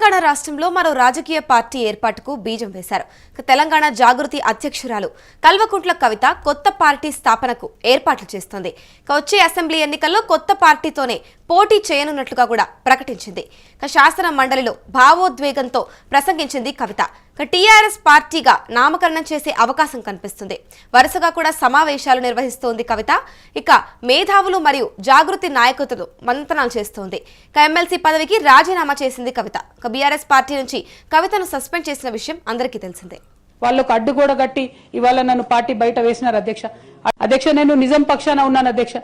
తెలంగాణ రాష్ట్రంలో మరో రాజకీయ పార్టీ ఏర్పాటుకు బీజం వేశారు. తెలంగాణ జాగృతి అధ్యక్షురాలు కల్వకుంట్ల కవిత కొత్త పార్టీ స్థాపనకు ఏర్పాట్లు చేస్తోంది. వచ్చే అసెంబ్లీ ఎన్నికల్లో కొత్త పార్టీతోనే పోటీ చేయనున్నట్లుగా కూడా ప్రకటించింది. శాసన మండలిలో భావోద్వేగంతో ప్రసంగించింది కవిత. టీఆర్ఎస్ పార్టీగా నామకరణం చేసే అవకాశం కనిపిస్తుంది. వరుసగా కూడా సమావేశాలు నిర్వహిస్తోంది కవిత. మేధావులు మరియు జాగృతి నాయకులతో మంతనాలు చేస్తోంది. ఎమ్మెల్సీ పదవికి రాజీనామా చేసింది కవిత. బీఆర్ఎస్ పార్టీ నుంచి కవితను సస్పెండ్ చేసిన విషయం అందరికీ తెలిసిందే. వాళ్ళకు అడ్డుగోడ గట్టి ఇవాళ నన్ను పార్టీ బయట వేసినారు అధ్యక్ష. నేను నిజం పక్షాన ఉన్నాను అధ్యక్ష.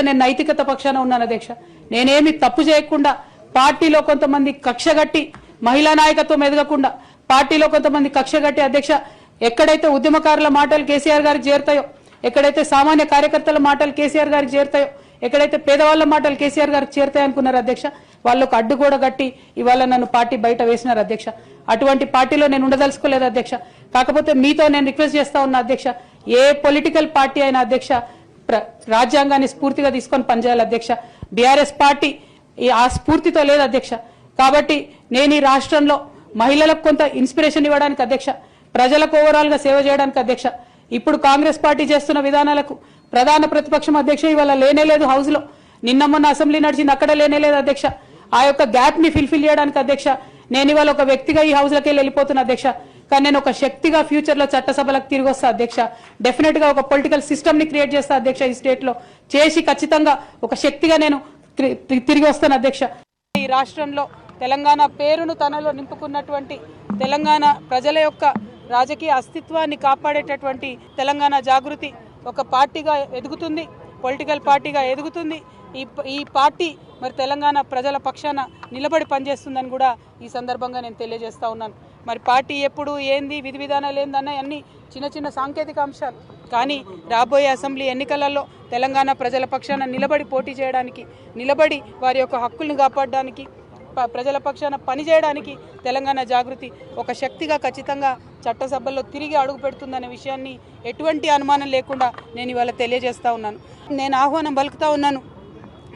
నేను నైతికత పక్షాన ఉన్నాను అధ్యక్ష. నేనేమి తప్పు చేయకుండా పార్టీలో కొంతమంది కక్షగట్టి మహిళా నాయకత్వం ఎదగకుండా పార్టీలో కొంతమంది కక్షగట్టి అధ్యక్ష ఎక్కడైతే ఉద్యమకారుల మాటలు కేసీఆర్ గారికి చేరుతాయో, ఎక్కడైతే సామాన్య కార్యకర్తల మాటలు కేసీఆర్ గారికి చేరుతాయో, ఎక్కడైతే పేదవాళ్ల మాటలు కేసీఆర్ గారికి చేరుతాయి అనుకున్నారు అధ్యక్ష. వాళ్ళకు అడ్డుగోడ గట్టి ఇవాళ నన్ను పార్టీ బయట వేసినారు అధ్యక్ష. అటువంటి పార్టీలో నేను ఉండదలుచుకోలేదు అధ్యక్ష. కాకపోతే మీతో నేను రిక్వెస్ట్ చేస్తా ఉన్నా అధ్యక్ష, ఏ పొలిటికల్ పార్టీ అయినా అధ్యక్ష రాజ్యాంగాన్ని స్ఫూర్తిగా తీసుకొని పనిచేయాలి అధ్యక్ష. బీఆర్ఎస్ పార్టీ ఆ స్ఫూర్తితో లేదు అధ్యక్ష. కాబట్టి నేను ఈ రాష్ట్రంలో మహిళలకు కొంత ఇన్స్పిరేషన్ ఇవ్వడానికి అధ్యక్ష, ప్రజలకు ఓవరాల్ గా సేవ చేయడానికి అధ్యక్ష, ఇప్పుడు కాంగ్రెస్ పార్టీ చేస్తున్న విధానాలకు ప్రధాన ప్రతిపక్షం అధ్యక్ష ఇవాళ లేనేలేదు హౌస్ లో. నిన్న మొన్న అసెంబ్లీ నడిచింది, అక్కడ లేనేలేదు అధ్యక్ష. ఆ యొక్క గ్యాప్ ని ఫిల్ఫిల్ చేయడానికి అధ్యక్ష నేను ఇవాళ ఒక వ్యక్తిగా ఈ హౌస్ లకి వెళ్ళిపోతున్నా అధ్యక్ష. కానీ నేను ఒక శక్తిగా ఫ్యూచర్ లో చట్టసభలకు తిరిగి వస్తా అధ్యక్ష. డెఫినెట్ గా ఒక పొలిటికల్ సిస్టమ్ ని క్రియేట్ చేస్తా అధ్యక్ష ఈ స్టేట్ లో. చేసి ఖచ్చితంగా ఒక శక్తిగా నేను తిరిగి వస్తాను అధ్యక్ష. ఈ రాష్ట్రంలో తెలంగాణ పేరును తనలో నింపుకున్నటువంటి తెలంగాణ ప్రజల యొక్క రాజకీయ అస్తిత్వాన్ని కాపాడేటటువంటి తెలంగాణ జాగృతి ఒక పార్టీగా ఎదుగుతుంది, పొలిటికల్ పార్టీగా ఎదుగుతుంది. ఈ పార్టీ మరి తెలంగాణ ప్రజల పక్షాన నిలబడి పనిచేస్తుందని కూడా ఈ సందర్భంగా నేను తెలియజేస్తా ఉన్నాను. మరి పార్టీ ఎప్పుడు ఏంది, విధి విధానాలు ఏందన్న అన్ని చిన్న చిన్న సాంకేతిక అంశాలు. కానీ రాబోయే అసెంబ్లీ ఎన్నికలలో తెలంగాణ ప్రజల పక్షాన నిలబడి పోటీ చేయడానికి, నిలబడి వారి యొక్క హక్కుల్ని కాపాడడానికి, ప్రజల పక్షాన పనిచేయడానికి తెలంగాణ జాగృతి ఒక శక్తిగా ఖచ్చితంగా చట్టసభల్లో తిరిగి అడుగు పెడుతుందనే విషయాన్ని ఎటువంటి అనుమానం లేకుండా నేను ఇవాళ తెలియజేస్తా ఉన్నాను. నేను ఆహ్వానం పలుకుతా ఉన్నాను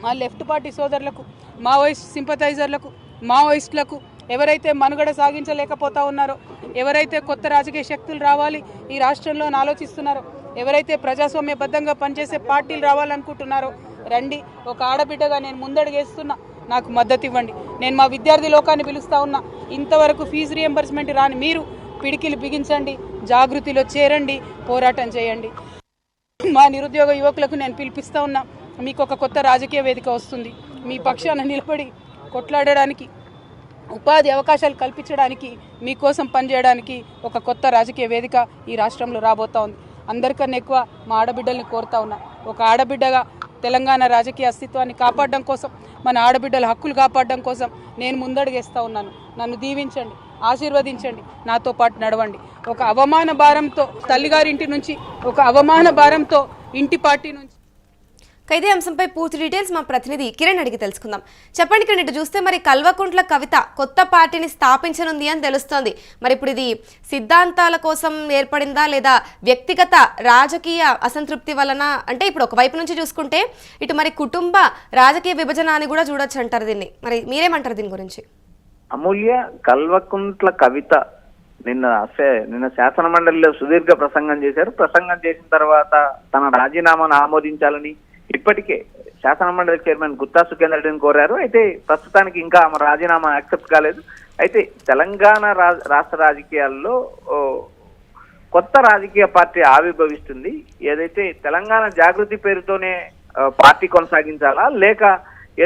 మా లెఫ్ట్ పార్టీ సోదరులకు, మావోయిస్ట్ సింపథైజర్లకు, మావోయిస్టులకు, ఎవరైతే మనుగడ సాగించలేకపోతా ఉన్నారో, ఎవరైతే కొత్త రాజకీయ శక్తులు రావాలి ఈ రాష్ట్రంలో అని ఆలోచిస్తున్నారో, ఎవరైతే ప్రజాస్వామ్యబద్ధంగా పనిచేసే పార్టీలు రావాలనుకుంటున్నారో రండి. ఒక ఆడబిడ్డగా నేను ముందడుగేస్తున్నా, నాకు మద్దతు ఇవ్వండి. నేను మా విద్యార్థి లోకాన్ని పిలుస్తా ఉన్నా, ఇంతవరకు ఫీజు రియంబర్స్మెంట్ రాని మీరు పిడికిలు బిగించండి, జాగృతిలో చేరండి, పోరాటం చేయండి. మా నిరుద్యోగ యువకులకు నేను పిలిపిస్తా ఉన్నా, మీకు ఒక కొత్త రాజకీయ వేదిక వస్తుంది. మీ పక్షాన నిలబడి కొట్లాడడానికి, ఉపాధి అవకాశాలు కల్పించడానికి, మీకోసం పనిచేయడానికి ఒక కొత్త రాజకీయ వేదిక ఈ రాష్ట్రంలో రాబోతా ఉంది. అందరికన్నా ఎక్కువ మా ఆడబిడ్డల్ని కోరుతా ఉన్నా, ఒక ఆడబిడ్డగా తెలంగాణ రాజకీయ అస్తిత్వాన్ని కాపాడడం కోసం, మన ఆడబిడ్డల హక్కులు కాపాడడం కోసం నేను ముందడుగేస్తా ఉన్నాను. నన్ను దీవించండి, ఆశీర్వదించండి, నాతో పాటు నడవండి. ఒక అవమాన భారంతో తల్లిగారింటి నుంచి, ఒక అవమాన భారంతో ఇంటి పార్టీ నుంచి. ఇదే అంశంపై పూర్తి డీటెయిల్స్ మా ప్రతినిధి కిరణ్ అడిగి తెలుసుకుందాం. చెప్పండి కిరణ్, ఇటు చూస్తే మరి కల్వకుంట్ల కవిత కొత్త పార్టీని స్థాపించనుంది అని తెలుస్తోంది. మరి ఇప్పుడు ఇది సిద్ధాంతాల కోసం ఏర్పడిందా లేదా వ్యక్తిగత రాజకీయ అసంతృప్తి వలన? అంటే ఇప్పుడు ఒకవైపు నుంచి చూసుకుంటే ఇటు మరి కుటుంబ రాజకీయ విభజన అని కూడా చూడొచ్చు అంటారు దీన్ని. మరి మీరేమంటారు దీని గురించి? అమూల్య, కల్వకుంట్ల కవిత నిన్న శాసన మండలిలో సుదీర్ఘ ప్రసంగం చేశారు. ప్రసంగం చేసిన తర్వాత తన రాజీనామాను ఆమోదించాలని ఇప్పటికే శాసన మండలి చైర్మన్ గుత్తా సుఖేందర్ రెడ్డిని కోరారు. అయితే ప్రస్తుతానికి ఇంకా ఆమె రాజీనామా యాక్సెప్ట్ కాలేదు. అయితే తెలంగాణ రాష్ట్ర రాజకీయాల్లో కొత్త రాజకీయ పార్టీ ఆవిర్భవిస్తుంది. ఏదైతే తెలంగాణ జాగృతి పేరుతోనే పార్టీ కొనసాగించాలా, లేక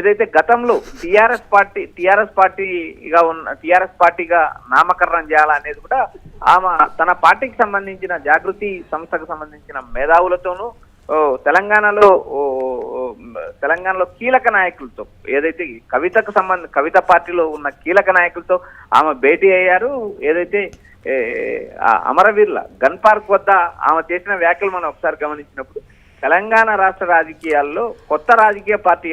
ఏదైతే గతంలో టీఆర్ఎస్ పార్టీగా నామకరణం చేయాలా అనేది కూడా ఆమె తన పార్టీకి సంబంధించిన జాగృతి సంస్థకు సంబంధించిన మేధావులతోనూ తెలంగాణలో కీలక నాయకులతో, ఏదైతే కవిత పార్టీలో ఉన్న కీలక నాయకులతో ఆమె భేటీ అయ్యారు. ఏదైతే అమరవీరుల గన్ పార్క్ వద్ద ఆమె చేసిన వ్యాఖ్యలు మనం ఒకసారి గమనించినప్పుడు తెలంగాణ రాష్ట్ర రాజకీయాల్లో కొత్త రాజకీయ పార్టీ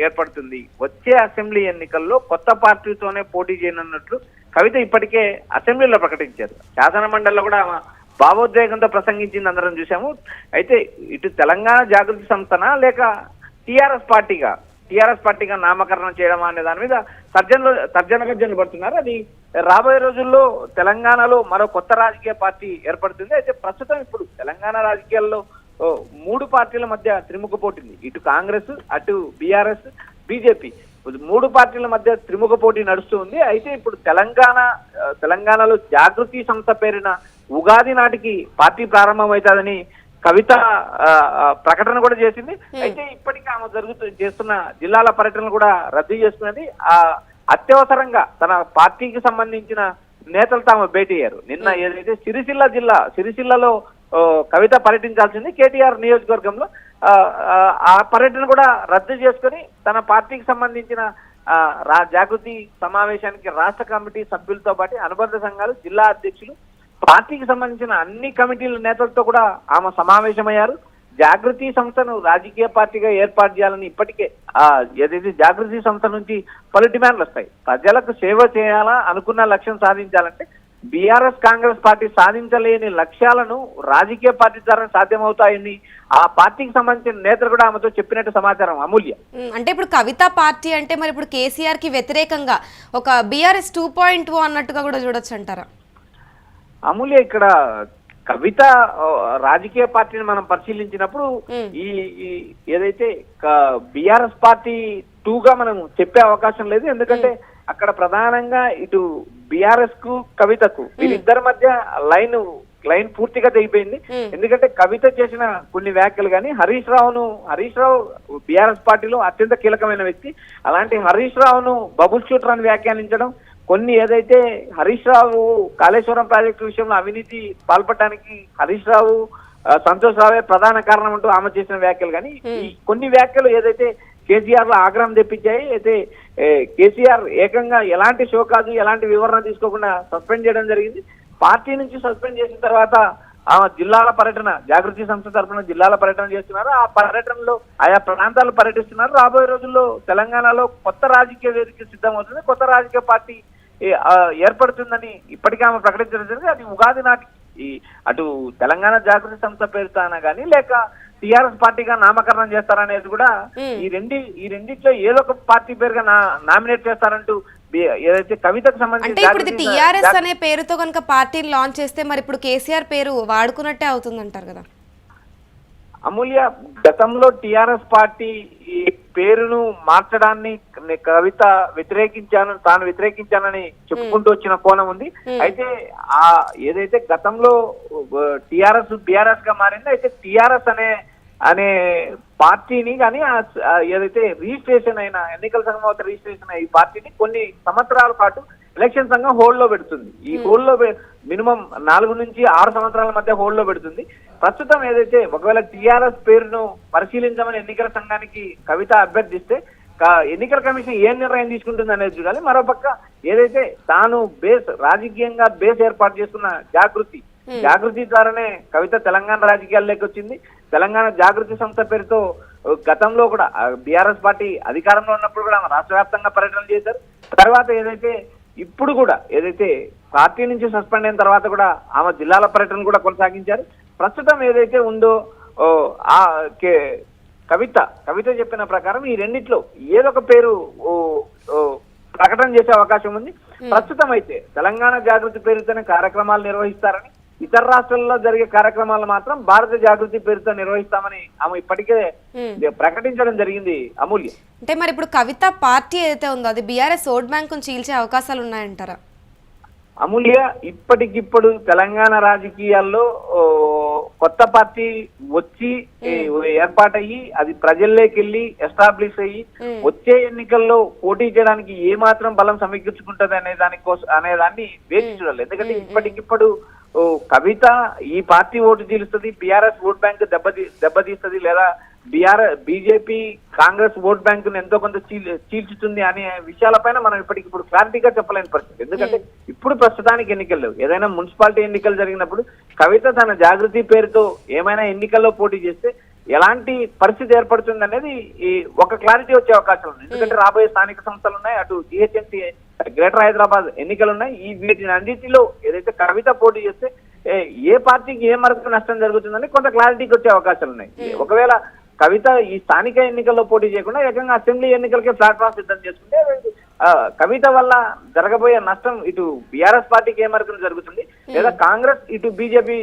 ఏర్పడుతుంది. వచ్చే అసెంబ్లీ ఎన్నికల్లో కొత్త పార్టీతోనే పోటీ చేయనున్నట్లు కవిత ఇప్పటికే అసెంబ్లీలో ప్రకటించారు. శాసన మండలిలో కూడా భావోద్వేగంతో ప్రసంగించింది అందరం చూసాము. అయితే ఇటు తెలంగాణ జాగృతి సంస్థన లేక టీఆర్ఎస్ పార్టీగా టీఆర్ఎస్ పార్టీగా నామకరణం చేయడం అనే దాని మీద తర్జన గర్జనలు పడుతున్నారు. అది రాబోయే రోజుల్లో తెలంగాణలో మరో కొత్త రాజకీయ పార్టీ ఏర్పడుతుంది. అయితే ప్రస్తుతం ఇప్పుడు తెలంగాణ రాజకీయాల్లో 3 పార్టీల మధ్య త్రిముఖ పోటీ ఉంది. ఇటు కాంగ్రెస్, అటు బీఆర్ఎస్, బీజేపీ 3 పార్టీల మధ్య త్రిముఖ పోటీ నడుస్తూ ఉంది. అయితే ఇప్పుడు తెలంగాణలో జాగృతి సంస్థ పేరున ఉగాది నాటికి పార్టీ ప్రారంభమవుతుందని కవిత ప్రకటన కూడా చేసింది. అయితే ఇప్పటికీ ఆమె చేస్తున్న జిల్లాల పర్యటనలు కూడా రద్దు చేసుకున్నది. అత్యవసరంగా తన పార్టీకి సంబంధించిన నేతలు తాము భేటీ అయ్యారు. నిన్న ఏదైతే సిరిసిల్లలో కవిత పర్యటించాల్సింది కేటీఆర్ నియోజకవర్గంలో, ఆ పర్యటన కూడా రద్దు చేసుకుని తన పార్టీకి సంబంధించిన జాగృతి సమావేశానికి రాష్ట్ర కమిటీ సభ్యులతో పాటు అనుబంధ సంఘాలు, జిల్లా అధ్యక్షులు, పార్టీకి సంబంధించిన అన్ని కమిటీల నేతలతో కూడా ఆమె సమావేశమయ్యారు. జాగృతి సంస్థను రాజకీయ పార్టీగా ఏర్పాటు చేయాలని ఇప్పటికే ఏదైతే జాగృతి సంస్థ నుంచి పలు డిమాండ్లు వస్తాయి. ప్రజలకు సేవ చేయాలా, అనుకున్న లక్ష్యం సాధించాలంటే బీఆర్ఎస్ కాంగ్రెస్ పార్టీ సాధించలేని లక్ష్యాలను రాజకీయ పార్టీ ద్వారా సాధ్యమవుతాయని ఆ పార్టీకి సంబంధించిన నేతలు కూడా ఆమెతో చెప్పినట్టు సమాచారం. అమూల్య, అంటే ఇప్పుడు కవిత పార్టీ అంటే మరి ఇప్పుడు కేసీఆర్ కి వ్యతిరేకంగా ఒక బీఆర్ఎస్ 2.0 అన్నట్టుగా కూడా చూడొచ్చు అంటారా? అమూల్య, ఇక్కడ కవిత రాజకీయ పార్టీని మనం పరిశీలించినప్పుడు ఈ ఏదైతే బీఆర్ఎస్ పార్టీ 2గా మనం చెప్పే అవకాశం లేదు. ఎందుకంటే అక్కడ ప్రధానంగా ఇటు బీఆర్ఎస్ కు కవితకు వీరిద్దరి మధ్య లైన్ పూర్తిగా తెగిపోయింది. ఎందుకంటే కవిత చేసిన కొన్ని వ్యాఖ్యలు కానీ హరీష్ రావు బీఆర్ఎస్ పార్టీలో అత్యంత కీలకమైన వ్యక్తి. అలాంటి హరీష్ రావును బబుల్ షూటర్ అని వ్యాఖ్యానించడం, కొన్ని ఏదైతే హరీష్ రావు కాళేశ్వరం ప్రాజెక్టు విషయంలో అవినీతి పాల్పడడానికి హరీష్ రావు, సంతోష్ రావే ప్రధాన కారణం అంటూ ఆమె చేసిన వ్యాఖ్యలు కానీ ఈ కొన్ని వ్యాఖ్యలు ఏదైతే కేసీఆర్ లో ఆగ్రహం తెప్పించాయి. అయితే కేసీఆర్ ఏకంగా ఎలాంటి షోకాజు, ఎలాంటి వివరణ తీసుకోకుండా సస్పెండ్ చేయడం జరిగింది. పార్టీ నుంచి సస్పెండ్ చేసిన తర్వాత ఆమె జిల్లాల పర్యటన, జాగృతి సంస్థ తరఫున జిల్లాల పర్యటన చేస్తున్నారు. ఆ పర్యటనలో ఆయా ప్రాంతాలు పర్యటిస్తున్నారు. రాబోయే రోజుల్లో తెలంగాణలో కొత్త రాజకీయ వేదిక సిద్ధమవుతుంది, కొత్త రాజకీయ పార్టీ ఏర్పడుతుందని ఇప్పటికే ఆమె ప్రకటించడం జరిగింది. అది ఉగాది నాటికి అటు తెలంగాణ జాగృతి సంస్థ పేరుతానా గానీ లేక టీఆర్ఎస్ పార్టీగా నామకరణం చేస్తారనేది కూడా ఈ రెండిట్లో ఏదో ఒక పార్టీ పేరుగా నామినేట్ చేస్తారంటూ ఏదైతే కవితకు అంటే ఇప్పుడు టీఆర్ఎస్ అనే పేరుతో కనుక పార్టీని లాంచ్ చేస్తే మరి ఇప్పుడు కేసీఆర్ పేరు వాడుకున్నట్టే అవుతుంది అంటారు కదా? అమూల్య, గతంలో టీఆర్ఎస్ పార్టీ ఈ పేరును మార్చడాన్ని కవిత తాను వ్యతిరేకించానని చెప్పుకుంటూ వచ్చిన కోణం ఉంది. అయితే ఏదైతే గతంలో టీఆర్ఎస్ బీఆర్ఎస్ గా మారింది, అయితే టీఆర్ఎస్ అనే పార్టీని కానీ ఏదైతే రిజిస్ట్రేషన్ అయిన ఎన్నికల సంఘం వద్ద రిజిస్ట్రేషన్ అయిన ఈ పార్టీని కొన్ని సంవత్సరాల పాటు ఎలక్షన్ సంఘం హోల్డ్ లో పెడుతుంది. ఈ హోల్డ్ లో మినిమం 4 నుంచి 6 సంవత్సరాల మధ్య హోల్డ్ లో పెడుతుంది. ప్రస్తుతం ఏదైతే ఒకవేళ టీఆర్ఎస్ పేరును పరిశీలించమని ఎన్నికల సంఘానికి కవిత అభ్యర్థిస్తే ఎన్నికల కమిషన్ ఏ నిర్ణయం తీసుకుంటుంది అనేది చూడాలి. మరోపక్క ఏదైతే తాను రాజకీయంగా బేస్ ఏర్పాటు చేసుకున్న జాగృతి ద్వారానే కవిత తెలంగాణ రాజకీయాల్లోకి వచ్చింది. తెలంగాణ జాగృతి సంస్థ పేరుతో గతంలో కూడా బీఆర్ఎస్ పార్టీ అధికారంలో ఉన్నప్పుడు కూడా రాష్ట్ర వ్యాప్తంగా పర్యటనలు చేశారు. తర్వాత ఇప్పుడు కూడా ఏదైతే పార్టీ నుంచి సస్పెండ్ అయిన తర్వాత కూడా ఆమె జిల్లాల పర్యటన కూడా కొనసాగించారు. ప్రస్తుతం ఏదైతే ఉందో కవిత చెప్పిన ప్రకారం ఈ రెండిట్లో ఏదో ఒక పేరు ప్రకటన చేసే అవకాశం ఉంది. ప్రస్తుతం అయితే తెలంగాణ జాగృతి పేరుతోనే కార్యక్రమాలు నిర్వహిస్తారని, ఇతర రాష్ట్రాల్లో జరిగే కార్యక్రమాలు మాత్రం భారత జాగృతి పేరుతో నిర్వహిస్తామని ఆమె ఇప్పటికే ప్రకటించడం జరిగింది. అమూల్య, అంటే మరి ఇప్పుడు కవిత పార్టీ ఏదైతే ఉందో అది బీఆర్ఎస్ ఓట్ బ్యాంక్ చీల్చే అవకాశాలు ఉన్నాయంటారా? అమూల్య, ఇప్పటికిప్పుడు తెలంగాణ రాజకీయాల్లో కొత్త పార్టీ వచ్చి ఏర్పాటయ్యి అది ప్రజల్లోకి వెళ్ళి ఎస్టాబ్లిష్ అయ్యి వచ్చే ఎన్నికల్లో పోటీ చేయడానికి ఏ మాత్రం బలం సమీకరించుకుంటది అనేదాన్ని వేచి చూడాలి. ఎందుకంటే ఇప్పటికిప్పుడు కవిత ఈ పార్టీ ఓటు చీలుస్తుంది, బీఆర్ఎస్ ఓట్ బ్యాంక్ దెబ్బతీస్తుంది, లేదా బీజేపీ కాంగ్రెస్ ఓట్ బ్యాంకును ఎంతో కొంత చీల్చుతుంది అనే విషయాలపైన మనం ఇప్పటికిప్పుడు క్లారిటీగా చెప్పలేని పరిస్థితి. ఎందుకంటే ఇప్పుడు ప్రస్తుతానికి ఎన్నికలు లేవు. ఏదైనా మున్సిపాలిటీ ఎన్నికలు జరిగినప్పుడు కవిత తన జాగృతి పేరుతో ఏమైనా ఎన్నికల్లో పోటీ చేస్తే ఎలాంటి పరిస్థితి ఏర్పడుతుంది అనేది ఒక క్లారిటీ వచ్చే అవకాశం ఉంది. ఎందుకంటే రాబోయే స్థానిక సంస్థలు ఉన్నాయి, అటు జిహెచ్ఎంసీ గ్రేటర్ హైదరాబాద్ ఎన్నికలు ఉన్నాయి. వీటిని అన్నింటిలో ఏదైతే కవిత పోటీ చేస్తే ఏ పార్టీకి ఏ మరకు నష్టం జరుగుతుందని కొంత క్లారిటీకి వచ్చే అవకాశాలు ఉన్నాయి. ఒకవేళ కవిత ఈ స్థానిక ఎన్నికల్లో పోటీ చేయకుండా ఏకంగా అసెంబ్లీ ఎన్నికలకే ప్లాట్ఫామ్ సిద్ధం చేసుకుంటే కవిత వల్ల జరగబోయే నష్టం ఇటు బీఆర్ఎస్ పార్టీకి ఏ మేరకు జరుగుతుంది, లేదా కాంగ్రెస్ ఇటు బీజేపీ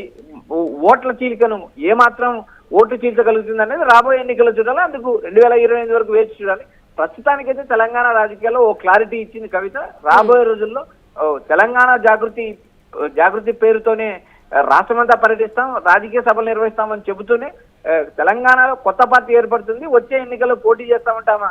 ఓట్ల చీలికను ఏమాత్రం ఓట్లు చీల్చగలుగుతుంది అనేది రాబోయే ఎన్నికల్లో చూడాలి. అందుకు 2025 వరకు వేచి చూడాలి. ప్రస్తుతానికైతే తెలంగాణ రాజకీయాల్లో ఓ క్లారిటీ ఇచ్చింది కవిత. రాబోయే రోజుల్లో తెలంగాణ జాగృతి పేరుతోనే రాష్ట్రమంతా పర్యటిస్తాం, రాజకీయ సభలు నిర్వహిస్తామని చెబుతూనే తెలంగాణలో కొత్త పార్టీ ఏర్పడుతుంది, వచ్చే ఎన్నికల్లో పోటీ చేస్తామంటామా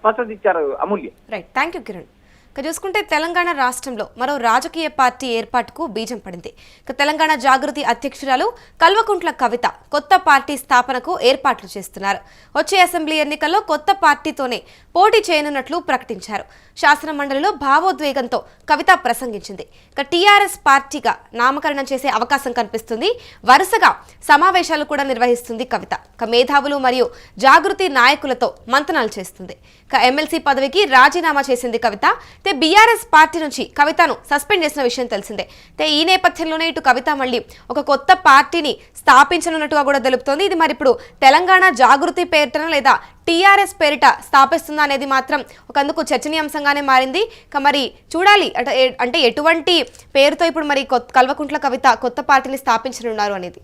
స్పష్టత ఇచ్చారు Amulya. Right, thank you Kiran. ఇక చూసుకుంటే తెలంగాణ రాష్ట్రంలో మరో రాజకీయ పార్టీ ఏర్పాటుకు బీజం పడింది. ఇక తెలంగాణ జాగృతి అధ్యక్షురాలు కల్వకుంట్ల కవిత కొత్త పార్టీ స్థాపనకు ఏర్పాట్లు చేస్తున్నారు. వచ్చే అసెంబ్లీ ఎన్నికల్లో కొత్త పార్టీతోనే పోటీ చేయనున్నట్లు ప్రకటించారు. శాసన మండలిలో భావోద్వేగంతో కవిత ప్రసంగించింది. ఇక టీఆర్ఎస్ పార్టీగా నామకరణం చేసే అవకాశం కనిపిస్తుంది. వరుసగా సమావేశాలు కూడా నిర్వహిస్తుంది కవిత. ఇక మేధావులు మరియు జాగృతి నాయకులతో మంతనాలు చేస్తుంది. ఇక ఎమ్మెల్సీ పదవికి రాజీనామా చేసింది కవిత. బీఆర్ఎస్ పార్టీ నుంచి కవితను సస్పెండ్ చేసిన విషయం తెలిసిందే. ఈ నేపథ్యంలోనే ఇటు కవిత మళ్ళీ ఒక కొత్త పార్టీని స్థాపించనున్నట్టుగా కూడా తెలుపుతోంది. ఇది మరి ఇప్పుడు తెలంగాణ జాగృతి పేరిటన లేదా టీఆర్ఎస్ పేరిట స్థాపిస్తుందా అనేది మాత్రం ఒకందుకు చర్చనీయాంశంగానే మారింది. ఇక మరి చూడాలి అంటే ఎటువంటి పేరుతో ఇప్పుడు మరి కల్వకుంట్ల కవిత కొత్త పార్టీని స్థాపించనున్నారు అనేది.